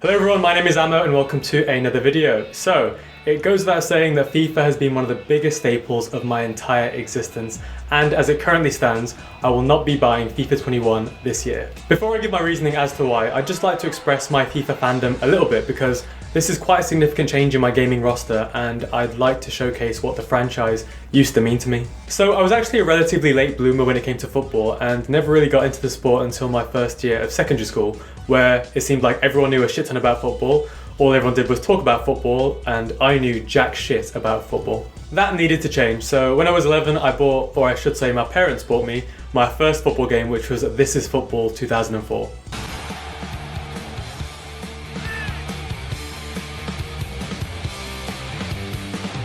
Hello everyone, my name is Amo and welcome to another video. So, it goes without saying that FIFA has been one of the biggest staples of my entire existence, and as it currently stands, I will not be buying FIFA 21 this year. Before I give my reasoning as to why, I'd just like to express my FIFA fandom a little bit because this is quite a significant change in my gaming roster and I'd like to showcase what the franchise used to mean to me. So I was actually a relatively late bloomer when it came to football and never really got into the sport until my first year of secondary school, where it seemed like everyone knew a shit ton about football. All everyone did was talk about football and I knew jack shit about football. That needed to change, so when I was 11 I bought, or I should say my parents bought me, my first football game, which was This Is Football 2004.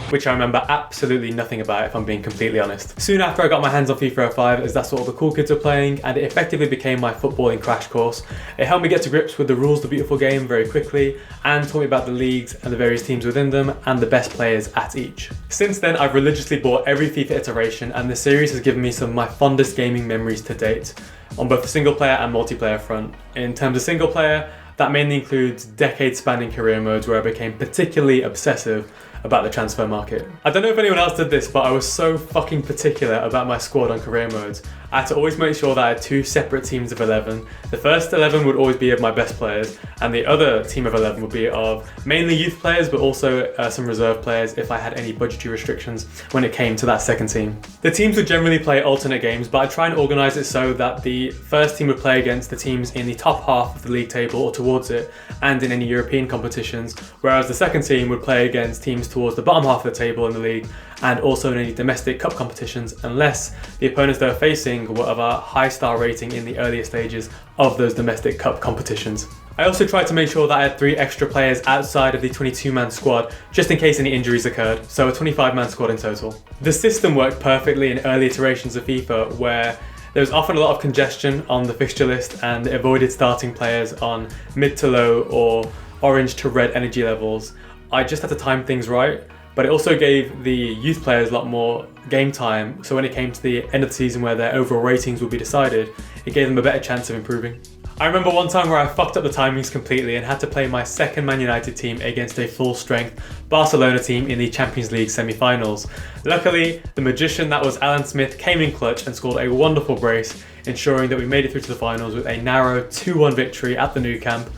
Which I remember absolutely nothing about, if I'm being completely honest. Soon after I got my hands on FIFA 05, as that's what all the cool kids were playing, and it effectively became my footballing crash course. It helped me get to grips with the rules of the beautiful game very quickly, and taught me about the leagues and the various teams within them, and the best players at each. Since then, I've religiously bought every FIFA iteration, and the series has given me some of my fondest gaming memories to date, on both the single player and multiplayer front. In terms of single player, that mainly includes decade-spanning career modes where I became particularly obsessive about the transfer market. I don't know if anyone else did this, but I was so fucking particular about my squad on career modes. I had to always make sure that I had two separate teams of 11. The first 11 would always be of my best players, and the other team of 11 would be of mainly youth players, but also some reserve players if I had any budgetary restrictions when it came to that second team. The teams would generally play alternate games, but I'd try and organise it so that the first team would play against the teams in the top half of the league table or towards it, and in any European competitions, whereas the second team would play against teams towards the bottom half of the table in the league, and also in any domestic cup competitions, unless the opponents they were facing were of a high star rating in the earlier stages of those domestic cup competitions. I also tried to make sure that I had 3 extra players outside of the 22-man squad, just in case any injuries occurred, so a 25-man squad in total. The system worked perfectly in early iterations of FIFA, where there was often a lot of congestion on the fixture list and it avoided starting players on mid to low or orange to red energy levels. I just had to time things right, but it also gave the youth players a lot more game time, so when it came to the end of the season where their overall ratings would be decided, it gave them a better chance of improving. I remember one time where I fucked up the timings completely and had to play my second Man United team against a full-strength Barcelona team in the Champions League semi-finals. Luckily, the magician that was Alan Smith came in clutch and scored a wonderful brace, ensuring that we made it through to the finals with a narrow 2-1 victory at the Nou Camp.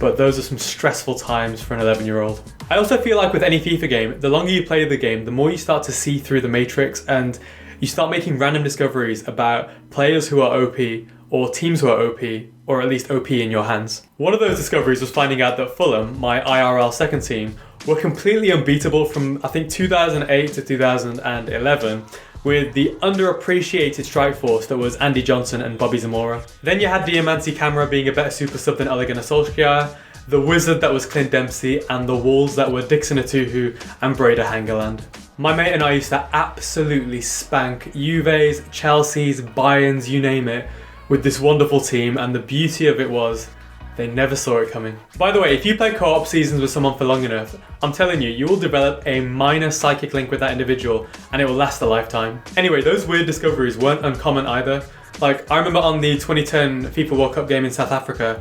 But those are some stressful times for an 11-year-old. I also feel like with any FIFA game, the longer you play the game, the more you start to see through the matrix and you start making random discoveries about players who are OP or teams who are OP, or at least OP in your hands. One of those discoveries was finding out that Fulham, my IRL second team, were completely unbeatable from I think 2008 to 2011, with the underappreciated strike force that was Andy Johnson and Bobby Zamora. Then you had Diamanti Camara being a better super sub than Ole Gunnar Solskjaer, the wizard that was Clint Dempsey, and the wolves that were Dixon Atuhu and Breda Hangeland. My mate and I used to absolutely spank Juve's, Chelsea's, Bayern's, you name it, with this wonderful team, and the beauty of it was they never saw it coming. By the way, if you play co-op seasons with someone for long enough, I'm telling you, you will develop a minor psychic link with that individual and it will last a lifetime. Anyway, those weird discoveries weren't uncommon either. Like, I remember on the 2010 FIFA World Cup game in South Africa,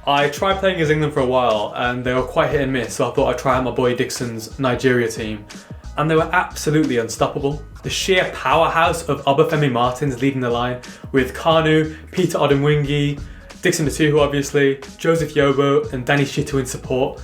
I tried playing as England for a while and they were quite hit and miss, so I thought I'd try out my boy Dixon's Nigeria team. And they were absolutely unstoppable. The sheer powerhouse of Obafemi Martins leading the line, with Kanu, Peter Odemwingie, Dixon Atuhu obviously, Joseph Yobo and Danny Shitu in support.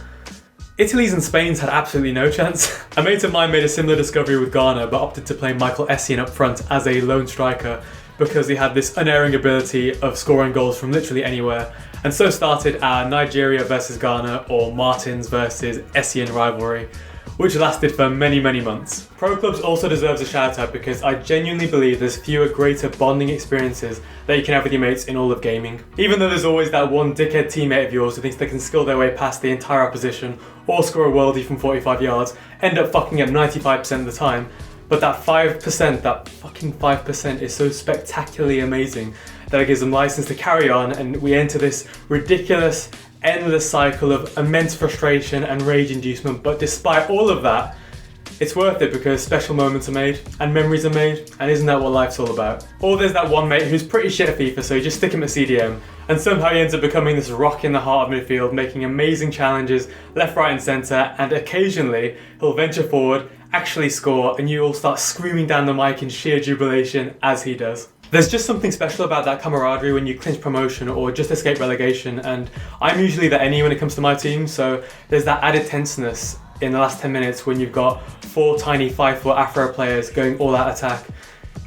Italy's and Spain's had absolutely no chance. A mate of mine made a similar discovery with Ghana but opted to play Michael Essien up front as a lone striker because he had this unerring ability of scoring goals from literally anywhere, and so started our Nigeria versus Ghana or Martins versus Essien rivalry, which lasted for many, many months. Pro Clubs also deserves a shout out because I genuinely believe there's fewer greater bonding experiences that you can have with your mates in all of gaming. Even though there's always that one dickhead teammate of yours who thinks they can skill their way past the entire opposition or score a worldie from 45 yards, end up fucking up 95% of the time, but that 5%, that fucking 5% is so spectacularly amazing that it gives them license to carry on, and we enter this ridiculous endless cycle of immense frustration and rage inducement. But despite all of that, it's worth it because special moments are made and memories are made, and isn't that what life's all about? Or there's that one mate who's pretty shit at FIFA, so you just stick him at CDM, and somehow he ends up becoming this rock in the heart of midfield, making amazing challenges left, right and centre, and occasionally he'll venture forward, actually score, and you all start screaming down the mic in sheer jubilation as he does. There's just something special about that camaraderie when you clinch promotion or just escape relegation, and I'm usually the any when it comes to my team, so there's that added tenseness in the last 10 minutes when you've got 4 tiny 5-foot Afro players going all out attack.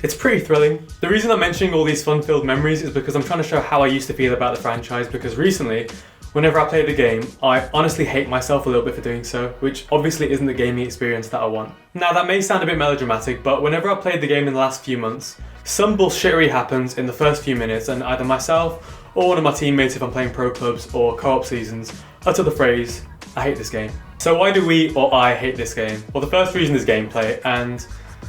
It's pretty thrilling. The reason I'm mentioning all these fun-filled memories is because I'm trying to show how I used to feel about the franchise, because recently, whenever I play the game, I honestly hate myself a little bit for doing so, which obviously isn't the gaming experience that I want. Now that may sound a bit melodramatic, but whenever I played the game in the last few months, some bullshittery happens in the first few minutes and either myself or one of my teammates, if I'm playing pro clubs or co-op seasons, utter the phrase, "I hate this game." So why do we or I hate this game? Well, the first reason is gameplay, and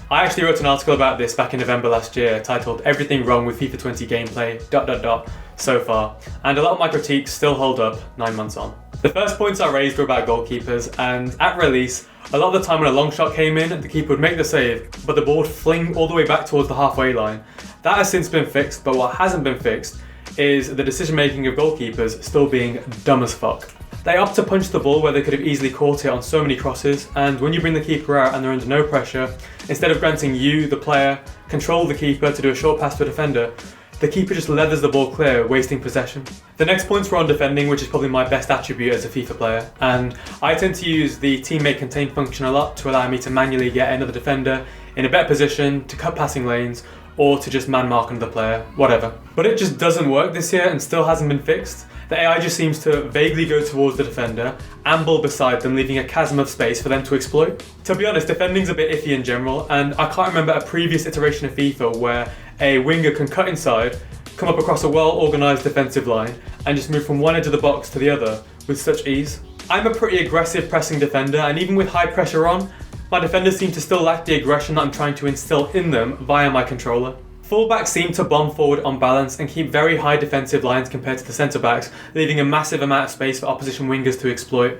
I actually wrote an article about this back in November last year titled "Everything Wrong with FIFA 20 Gameplay ... so far," and a lot of my critiques still hold up 9 months on. The first points I raised were about goalkeepers, and at release, a lot of the time when a long shot came in, the keeper would make the save, but the ball would fling all the way back towards the halfway line. That has since been fixed, but what hasn't been fixed is the decision making of goalkeepers still being dumb as fuck. They opt to punch the ball where they could have easily caught it on so many crosses, and when you bring the keeper out and they're under no pressure, instead of granting you, the player, control the keeper to do a short pass to a defender, the keeper just leathers the ball clear, wasting possession. The next points were on defending, which is probably my best attribute as a FIFA player, and I tend to use the teammate contain function a lot to allow me to manually get another defender in a better position, to cut passing lanes, or to just man mark another player, whatever. But it just doesn't work this year and still hasn't been fixed. The AI just seems to vaguely go towards the defender, amble beside them, leaving a chasm of space for them to exploit. To be honest, defending's a bit iffy in general, and I can't remember a previous iteration of FIFA where a winger can cut inside, come up across a well-organised defensive line, and just move from one edge of the box to the other with such ease. I'm a pretty aggressive pressing defender, and even with high pressure on, my defenders seem to still lack the aggression that I'm trying to instill in them via my controller. Fullbacks seem to bomb forward on balance and keep very high defensive lines compared to the centre-backs, leaving a massive amount of space for opposition wingers to exploit.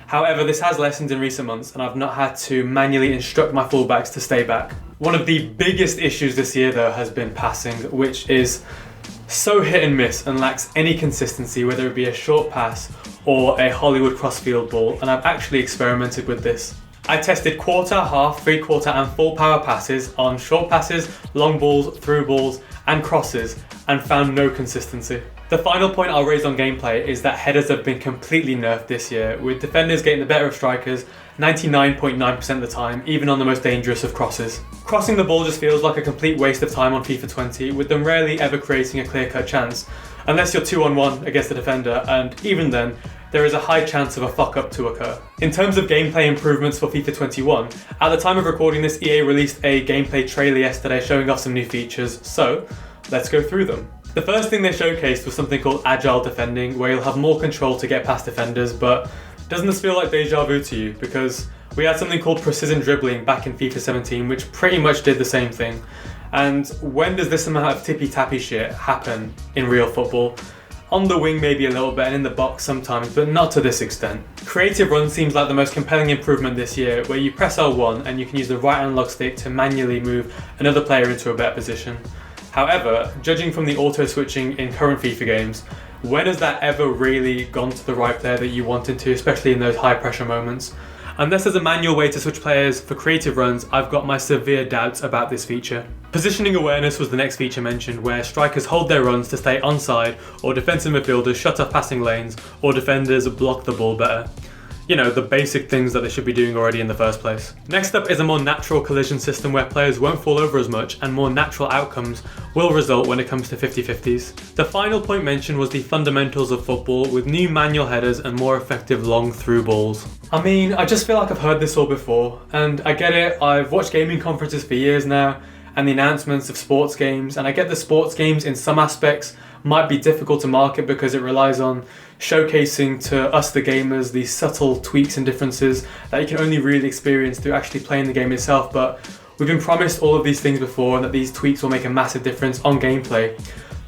However, this has lessened in recent months and I've not had to manually instruct my fullbacks to stay back. One of the biggest issues this year though has been passing, which is so hit and miss and lacks any consistency, whether it be a short pass or a Hollywood crossfield ball, and I've actually experimented with this. I tested quarter, half, three-quarter and full power passes on short passes, long balls, through balls and crosses, and found no consistency. The final point I'll raise on gameplay is that headers have been completely nerfed this year, with defenders getting the better of strikers 99.9% of the time, even on the most dangerous of crosses. Crossing the ball just feels like a complete waste of time on FIFA 20, with them rarely ever creating a clear-cut chance, unless you're 2-on-1 against the defender, and even then, there is a high chance of a fuck-up to occur. In terms of gameplay improvements for FIFA 21, at the time of recording this, EA released a gameplay trailer yesterday showing off some new features, so let's go through them. The first thing they showcased was something called Agile Defending, where you'll have more control to get past defenders, but doesn't this feel like deja vu to you? Because we had something called Precision Dribbling back in FIFA 17, which pretty much did the same thing. And when does this amount of tippy-tappy shit happen in real football? On the wing maybe a little bit and in the box sometimes, but not to this extent. Creative Run seems like the most compelling improvement this year, where you press L1 and you can use the right analog stick to manually move another player into a better position. However, judging from the auto switching in current FIFA games, when has that ever really gone to the right player that you wanted to, especially in those high pressure moments? Unless there's a manual way to switch players for creative runs, I've got my severe doubts about this feature. Positioning awareness was the next feature mentioned, where strikers hold their runs to stay onside, or defensive midfielders shut off passing lanes, or defenders block the ball better. You know, the basic things that they should be doing already in the first place. Next up is a more natural collision system where players won't fall over as much and more natural outcomes will result when it comes to 50-50s. The final point mentioned was the fundamentals of football with new manual headers and more effective long through balls. I mean, I just feel like I've heard this all before, and I get it, I've watched gaming conferences for years now, and the announcements of sports games, and I get the sports games in some aspects might be difficult to market because it relies on showcasing to us the gamers these subtle tweaks and differences that you can only really experience through actually playing the game itself, but we've been promised all of these things before and that these tweaks will make a massive difference on gameplay.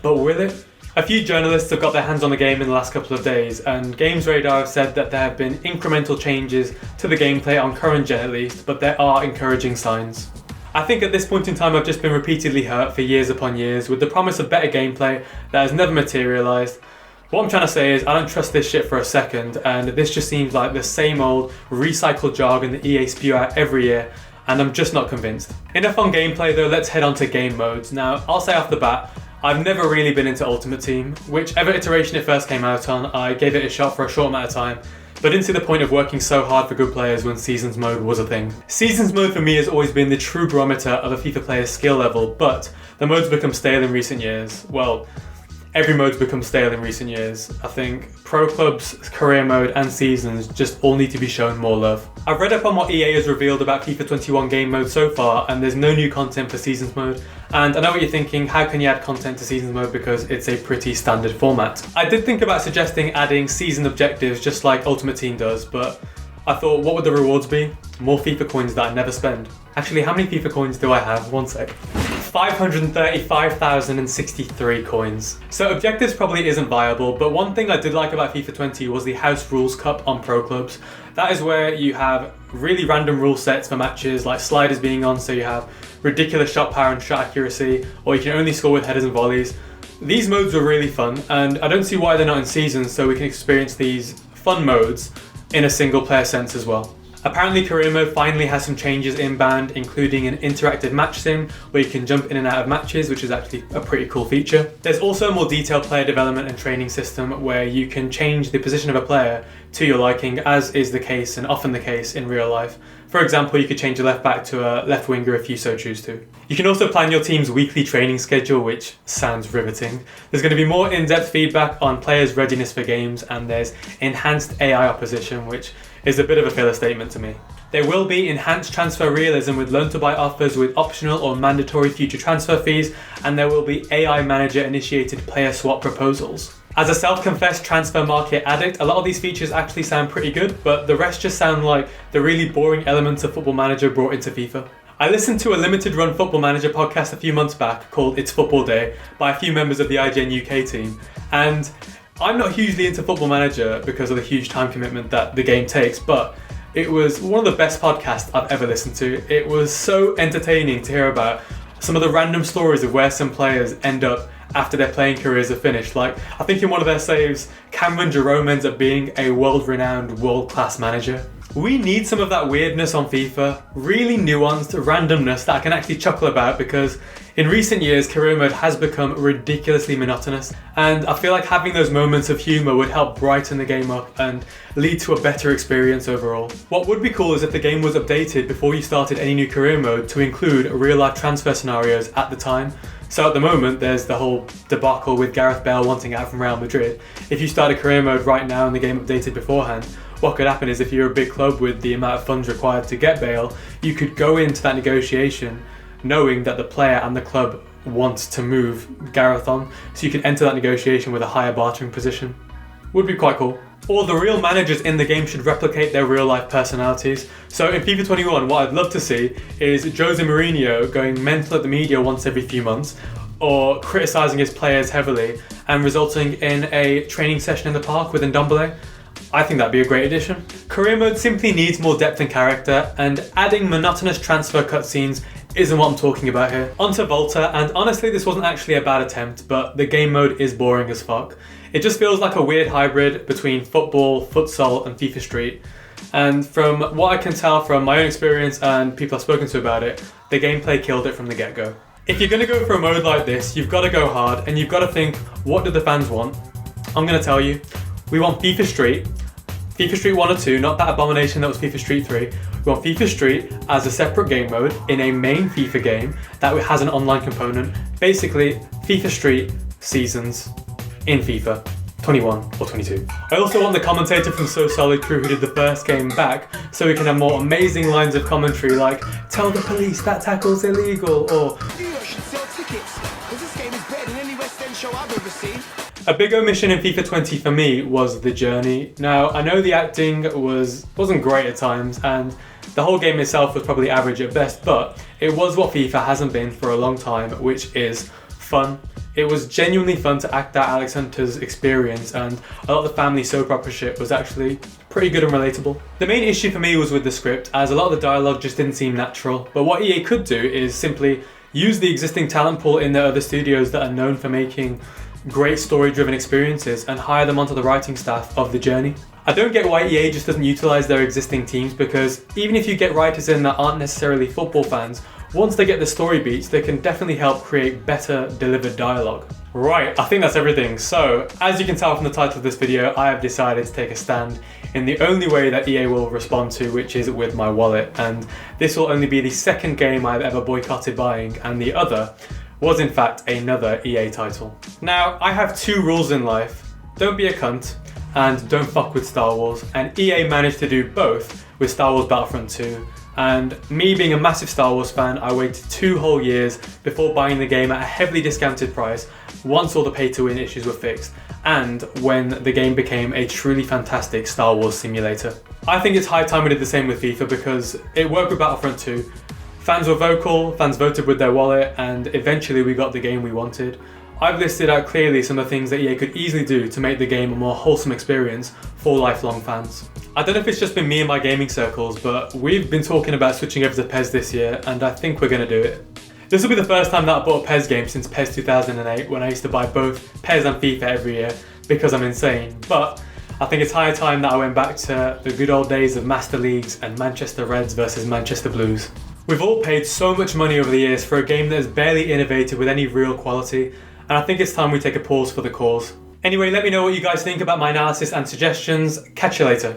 But will it? A few journalists have got their hands on the game in the last couple of days, and Games Radar have said that there have been incremental changes to the gameplay on current gen at least, but there are encouraging signs. I think at this point in time I've just been repeatedly hurt for years upon years with the promise of better gameplay that has never materialised. What I'm trying to say is I don't trust this shit for a second, and this just seems like the same old recycled jargon that EA spew out every year, and I'm just not convinced. Enough on gameplay though, let's head on to game modes. Now, I'll say off the bat, I've never really been into Ultimate Team. Whichever iteration it first came out on, I gave it a shot for a short amount of time, but didn't see the point of working so hard for good players when Seasons mode was a thing. Seasons mode for me has always been the true barometer of a FIFA player's skill level, but the mode's become stale in recent years. Well, every mode's become stale in recent years. I think Pro Clubs, Career Mode and Seasons just all need to be shown more love. I've read up on what EA has revealed about FIFA 21 game mode so far, and there's no new content for Seasons mode. And I know what you're thinking, how can you add content to Seasons mode because it's a pretty standard format? I did think about suggesting adding season objectives just like Ultimate Team does, but I thought, what would the rewards be? More FIFA coins that I never spend. Actually, how many FIFA coins do I have? One sec. 535,063 coins. So objectives probably isn't viable, but one thing I did like about FIFA 20 was the House Rules Cup on Pro Clubs. That is where you have really random rule sets for matches, like sliders being on, so you have ridiculous shot power and shot accuracy, or you can only score with headers and volleys. These modes are really fun, and I don't see why they're not in Seasons, so we can experience these fun modes in a single player sense as well. Apparently Career Mode finally has some changes inbound, including an interactive match sim where you can jump in and out of matches, which is actually a pretty cool feature. There's also a more detailed player development and training system where you can change the position of a player to your liking, as is the case and often the case in real life. For example, you could change a left back to a left winger if you so choose to. You can also plan your team's weekly training schedule, which sounds riveting. There's going to be more in-depth feedback on players' readiness for games, and there's enhanced AI opposition, which is a bit of a filler statement to me. There will be enhanced transfer realism with loan-to-buy offers with optional or mandatory future transfer fees, and there will be AI manager-initiated player swap proposals. As a self-confessed transfer market addict, a lot of these features actually sound pretty good, but the rest just sound like the really boring elements of Football Manager brought into FIFA. I listened to a limited-run Football Manager podcast a few months back called It's Football Day by a few members of the IGN UK team, and I'm not hugely into Football Manager because of the huge time commitment that the game takes, but it was one of the best podcasts I've ever listened to. It was so entertaining to hear about some of the random stories of where some players end up after their playing careers are finished. Like, I think in one of their saves, Cameron Jerome ends up being a world-renowned, world-class manager. We need some of that weirdness on FIFA, really nuanced randomness that I can actually chuckle about, because in recent years, career mode has become ridiculously monotonous, and I feel like having those moments of humour would help brighten the game up and lead to a better experience overall. What would be cool is if the game was updated before you started any new career mode to include real-life transfer scenarios at the time. So at the moment, there's the whole debacle with Gareth Bale wanting out from Real Madrid. If you started career mode right now and the game updated beforehand, what could happen is if you're a big club with the amount of funds required to get Bale, you could go into that negotiation knowing that the player and the club want to move Gareth on, so you can enter that negotiation with a higher bartering position. Would be quite cool. Or the real managers in the game should replicate their real life personalities. So in FIFA 21, what I'd love to see is Jose Mourinho going mental at the media once every few months, or criticising his players heavily and resulting in a training session in the park with Ndombele. I think that'd be a great addition. Career mode simply needs more depth and character, and adding monotonous transfer cutscenes isn't what I'm talking about here. Onto Volta, and honestly this wasn't actually a bad attempt, but the game mode is boring as fuck. It just feels like a weird hybrid between football, futsal and FIFA Street. And from what I can tell from my own experience and people I've spoken to about it, the gameplay killed it from the get-go. If you're going to go for a mode like this, you've got to go hard and you've got to think, what do the fans want? I'm going to tell you, we want FIFA Street 1 or 2, not that abomination that was FIFA Street 3. We want FIFA Street as a separate game mode in a main FIFA game that has an online component. Basically, FIFA Street Seasons in FIFA 21 or 22. I also want the commentator from So Solid Crew who did the first game back, so we can have more amazing lines of commentary like, tell the police that tackle's illegal, or a big omission in FIFA 20 for me was the journey. Now, I know the acting wasn't great at times, and the whole game itself was probably average at best, but it was what FIFA hasn't been for a long time, which is fun. It was genuinely fun to act out Alex Hunter's experience, and a lot of the family soap opera shit was actually pretty good and relatable. The main issue for me was with the script, as a lot of the dialogue just didn't seem natural, but what EA could do is simply use the existing talent pool in their other studios that are known for making great story-driven experiences and hire them onto the writing staff of The Journey. I don't get why EA just doesn't utilise their existing teams, because even if you get writers in that aren't necessarily football fans, once they get the story beats, they can definitely help create better delivered dialogue. Right, I think that's everything. So, as you can tell from the title of this video, I have decided to take a stand in the only way that EA will respond to, which is with my wallet. And this will only be the second game I've ever boycotted buying, and the other was in fact another EA title. Now, I have two rules in life: don't be a cunt, and don't fuck with Star Wars, and EA managed to do both with Star Wars Battlefront 2. And me being a massive Star Wars fan, I waited 2 whole years before buying the game at a heavily discounted price once all the pay-to-win issues were fixed, and when the game became a truly fantastic Star Wars simulator. I think it's high time we did the same with FIFA, because it worked with Battlefront 2. Fans were vocal, fans voted with their wallet, and eventually we got the game we wanted. I've listed out clearly some of the things that EA could easily do to make the game a more wholesome experience for lifelong fans. I don't know if it's just been me and my gaming circles, but we've been talking about switching over to PES this year, and I think we're going to do it. This will be the first time that I bought a PES game since PES 2008, when I used to buy both PES and FIFA every year, because I'm insane. But I think it's high time that I went back to the good old days of Master Leagues and Manchester Reds versus Manchester Blues. We've all paid so much money over the years for a game that has barely innovated with any real quality, and I think it's time we take a pause for the cause. Anyway, let me know what you guys think about my analysis and suggestions. Catch you later.